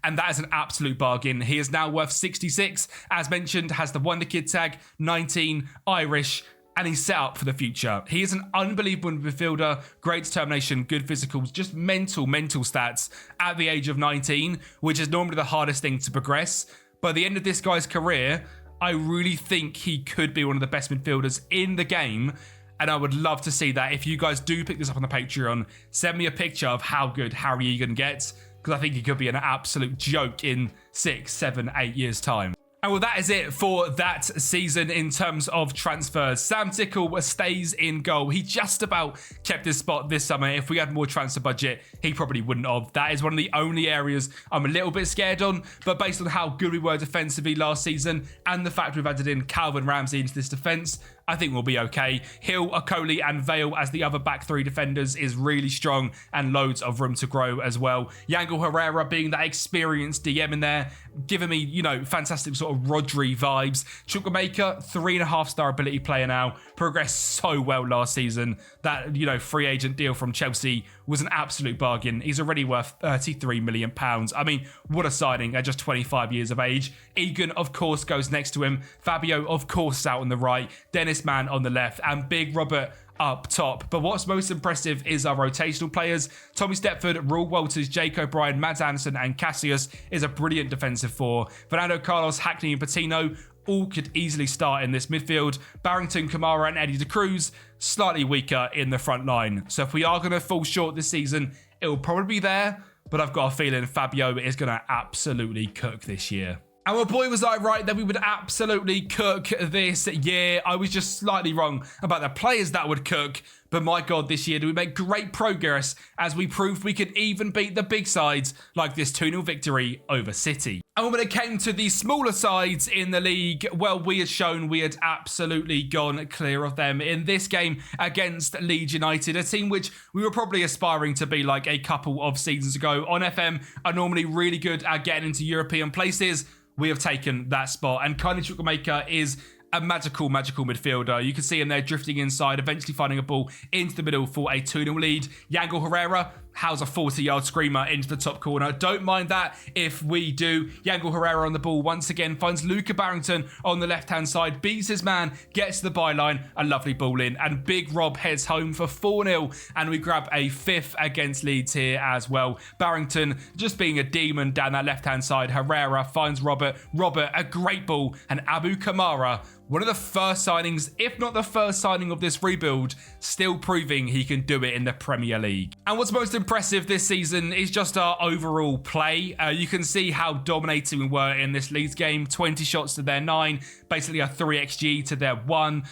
S1: and that is an absolute bargain. He is now worth 66, as mentioned, has the wonder kid tag, 19, Irish, and he's set up for the future. He is an unbelievable midfielder, great determination, good physicals, just mental stats at the age of 19, which is normally the hardest thing to progress. By the end of this guy's career, I really think he could be one of the best midfielders in the game. And I would love to see that. If you guys do pick this up on the Patreon, send me a picture of how good Harry Egan gets, because I think he could be an absolute joke in 6, 7, 8 years' time. And well, that is it for that season in terms of transfers. Sam Tickle stays in goal. He just about kept his spot this summer. If we had more transfer budget, he probably wouldn't have. That is one of the only areas I'm a little bit scared on. But based on how good we were defensively last season and the fact we've added in Calvin Ramsey into this defence, I think we'll be okay. Hill, Okoli and Vale as the other back three defenders is really strong and loads of room to grow as well. Yangel Herrera being that experienced DM in there, giving me, you know, fantastic sort of Rodri vibes. Chukwuemeka, 3.5-star ability player now, progressed so well last season. That, you know, free agent deal from Chelsea was an absolute bargain. He's already worth £33 million. I mean, what a signing at just 25 years of age. Egan, of course, goes next to him. Fabio, of course, is out on the right. Dennis Mann on the left. And Big Robert up top. But what's most impressive is our rotational players. Tommy Stepford, Raul Walters, Jake O'Brien, Mads Anderson and Cassius is a brilliant defensive four. Fernando Carlos, Hackney and Patino all could easily start in this midfield. Barrington, Kamara and Eddie De Cruz slightly weaker in the front line. So if we are going to fall short this season, it will probably be there. But I've got a feeling Fabio is going to absolutely cook this year. And well, boy, was I right that we would absolutely cook this year. I was just slightly wrong about the players that would cook. But my God, this year, do we make great progress as we proved we could even beat the big sides like this 2-0 victory over City. And when it came to the smaller sides in the league, well, we had shown we had absolutely gone clear of them in this game against Leeds United, a team which we were probably aspiring to be like a couple of seasons ago. On FM are normally really good at getting into European places. We have taken that spot, and Kylie Chukwuemeka is a magical midfielder. You can see him there drifting inside, eventually finding a ball into the middle for a 2-0 lead. Yangel Herrera, how's a 40-yard screamer into the top corner? Don't mind that if we do. Yangel Herrera on the ball once again, finds Luca Barrington on the left-hand side, beats his man, gets to the byline, a lovely ball in, and Big Rob heads home for 4-0, and we grab a fifth against Leeds here as well. Barrington just being a demon down that left-hand side. Herrera finds Robert, a great ball, and Abu Kamara, one of the first signings, if not the first signing of this rebuild, still proving he can do it in the Premier League. And what's most impressive this season is just our overall play. You can see how dominating we were in this Leeds game. 20 shots to their 9, basically a 3xG to their 1.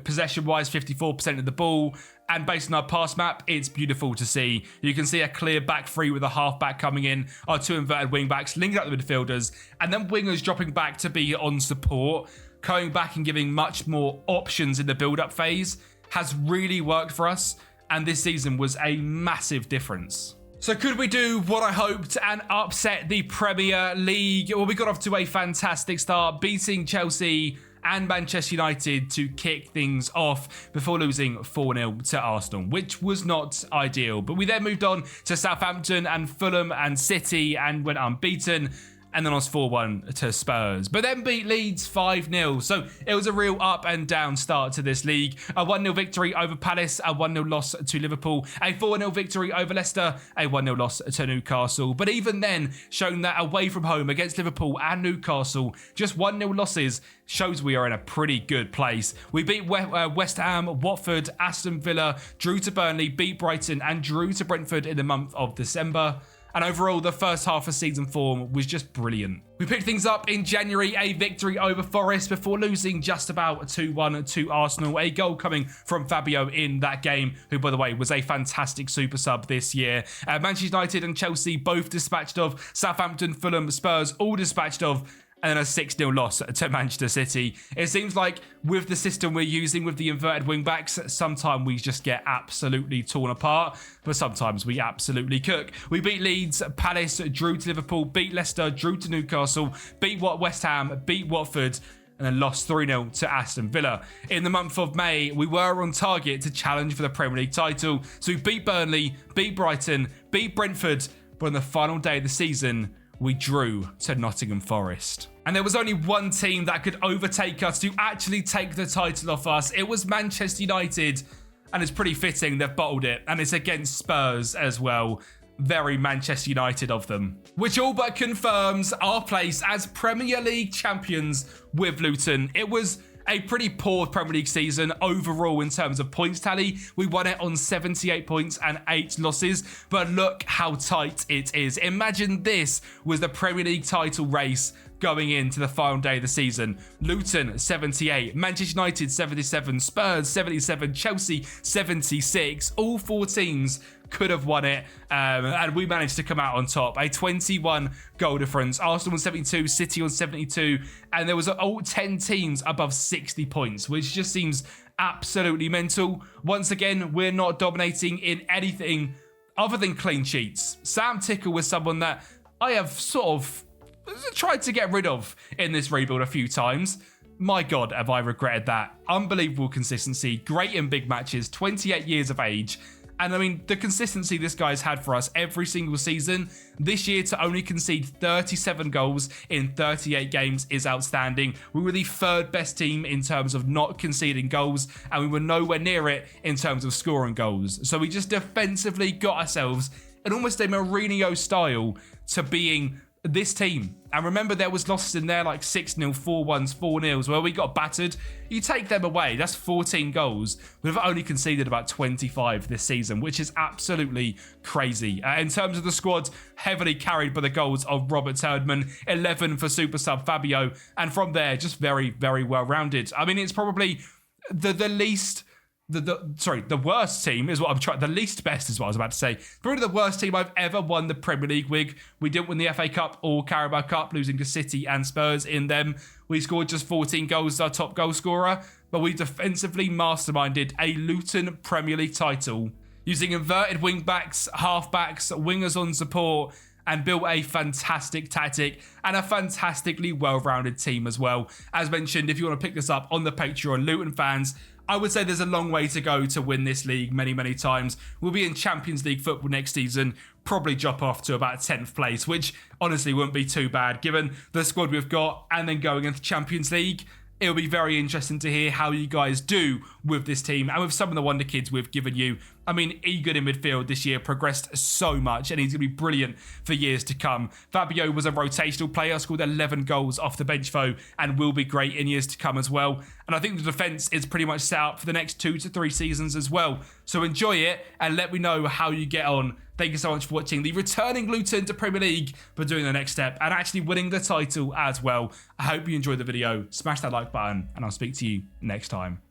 S1: Possession-wise, 54% of the ball. And based on our pass map, it's beautiful to see. You can see a clear back three with a half-back coming in, our 2 inverted wing-backs linking up the midfielders, and then wingers dropping back to be on support. Going back and giving much more options in the build-up phase has really worked for us, and this season was a massive difference. So could we do what I hoped and upset the Premier League? Well, we got off to a fantastic start, beating Chelsea and Manchester United to kick things off before losing 4-0 to Arsenal, which was not ideal. But we then moved on to Southampton and Fulham and City and went unbeaten. And then lost 4-1 to Spurs, but then beat Leeds 5-0. So it was a real up and down start to this league. A 1-0 victory over Palace, a 1-0 loss to Liverpool, a 4-0 victory over Leicester, a 1-0 loss to Newcastle. But even then, showing that away from home against Liverpool and Newcastle, just 1-0 losses shows we are in a pretty good place. We beat West Ham, Watford, Aston Villa, drew to Burnley, beat Brighton and drew to Brentford in the month of December. And overall, the first half of season form was just brilliant. We picked things up in January, a victory over Forest before losing just about 2-1 to Arsenal. A goal coming from Fabio in that game, who, by the way, was a fantastic super sub this year. Manchester United and Chelsea both dispatched of. Southampton, Fulham, Spurs all dispatched of. And then a 6-0 loss to Manchester City. It seems like with the system we're using with the inverted wing-backs, sometimes we just get absolutely torn apart, but sometimes we absolutely cook. We beat Leeds, Palace, drew to Liverpool, beat Leicester, drew to Newcastle, beat West Ham, beat Watford, and then lost 3-0 to Aston Villa. In the month of May, we were on target to challenge for the Premier League title. So we beat Burnley, beat Brighton, beat Brentford, but on the final day of the season, we drew to Nottingham Forest. And there was only one team that could overtake us to actually take the title off us. It was Manchester United. And it's pretty fitting they've bottled it. And it's against Spurs as well. Very Manchester United of them. Which all but confirms our place as Premier League champions with Luton. It was a pretty poor Premier League season overall in terms of points tally. We won it on 78 points and 8 losses, but look how tight it is. Imagine this was the Premier League title race going into the final day of the season. Luton 78, Manchester United 77, Spurs 77, Chelsea 76. All 4 teams could have won it, and we managed to come out on top. A 21 goal difference. Arsenal on 72, City on 72, and there was all 10 teams above 60 points, which just seems absolutely mental. Once again, we're not dominating in anything other than clean sheets. Sam Tickle was someone that I have sort of tried to get rid of in this rebuild a few times. My God, have I regretted that. Unbelievable consistency, great in big matches, 28 years of age. And I mean, the consistency this guy's had for us every single season, this year to only concede 37 goals in 38 games is outstanding. We were the third best team in terms of not conceding goals, and we were nowhere near it in terms of scoring goals. So we just defensively got ourselves in almost a Mourinho style to being this team. And remember, there was losses in there like 6-0, 4-1s, 4-0s where we got battered. You take them away, that's 14 goals. We've only conceded about 25 this season, which is absolutely crazy. In terms of the squad, heavily carried by the goals of Robert Turdman, 11 for super sub Fabio, and from there, just very, very well rounded. I mean, it's probably the least... the worst team is what I'm trying. The least best is what I was about to say. Probably the worst team I've ever won the Premier League with. We didn't win the FA Cup or Carabao Cup, losing to City and Spurs in them. We scored just 14 goals as our top goal scorer, but we defensively masterminded a Luton Premier League title using inverted wing backs, half backs, wingers on support, and built a fantastic tactic and a fantastically well-rounded team as well. As mentioned, if you want to pick this up on the Patreon, Luton fans, I would say there's a long way to go to win this league many, many times. We'll be in Champions League football next season, probably drop off to about 10th place, which honestly wouldn't be too bad given the squad we've got, and then going into Champions League. It'll be very interesting to hear how you guys do with this team and with some of the wonder kids we've given you. I mean, Egan in midfield this year progressed so much, and he's going to be brilliant for years to come. Fabio was a rotational player, scored 11 goals off the bench though, and will be great in years to come as well. And I think the defence is pretty much set up for the next 2 to 3 seasons as well. So enjoy it and let me know how you get on. Thank you so much for watching the returning Luton to Premier League, but doing the next step and actually winning the title as well. I hope you enjoyed the video. Smash that like button, and I'll speak to you next time.